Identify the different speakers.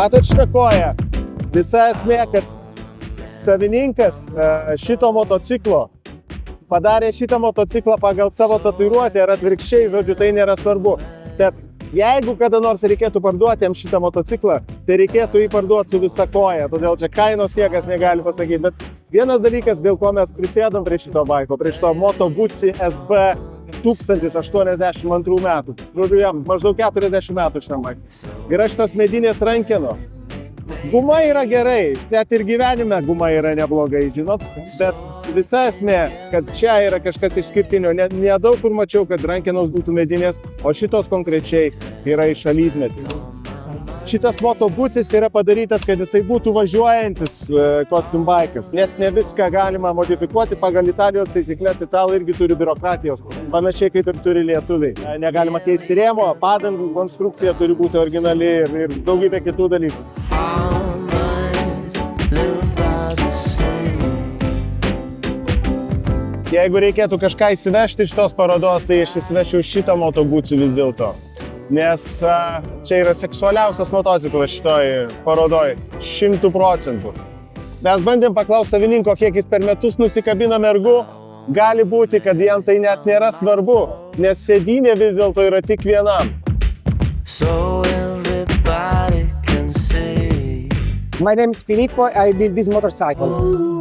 Speaker 1: Matot šitą koją? Visa esmė, kad savininkas šito motociklo padarė šitą motociklą pagal savo tatuiruotę ir atvirkščiai, žodžiu, tai nėra svarbu. Bet jeigu kada nors reikėtų parduoti jam šitą motociklą, tai reikėtų jį parduoti su visa koja, todėl čia kainos niekas negali pasakyti. Bet vienas dalykas, dėl ko mes prisėdom prie šito baiko, prie šito Moto Guzzi SB 1082 metų. Žodžiu, jam maždaug 40 metų šitam baikui. Yra šitos medinės rankenos. Guma yra gerai, net ir gyvenime guma yra neblogai, žinot, bet visa esmė, kad čia yra kažkas išskirtinio. Nedaug kur mačiau, kad rankenos būtų medinės, o šitos konkrečiai yra iš alyvmedžio. Šitas Moto Guzzis yra padarytas, kad jisai būtų važiuojantis costume baikas, nes ne viską galima modifikuoti pagal Italijos taisyklės. Italai irgi turi biurokratijos, panašiai kaip ir turi lietuviai. Negalima keisti rėmo, padangų konstrukcija turi būti originali ir daugybė kitų dalykų. Jeigu reikėtų kažką įsivežti iš tos parodos, tai aš įsivešiau šitą Moto Guzzi vis dėlto. Nes čia yra seksualiausias motociklas šitoj parodoj, 100%. Mes bandėm paklausti savininko, kiek jis per metus nusikabina mergų. Gali būti, kad jam tai net nėra svarbu, nes sėdynė vis dėlto yra tik vienam.
Speaker 2: My name is Filippo. I built this motorcycle.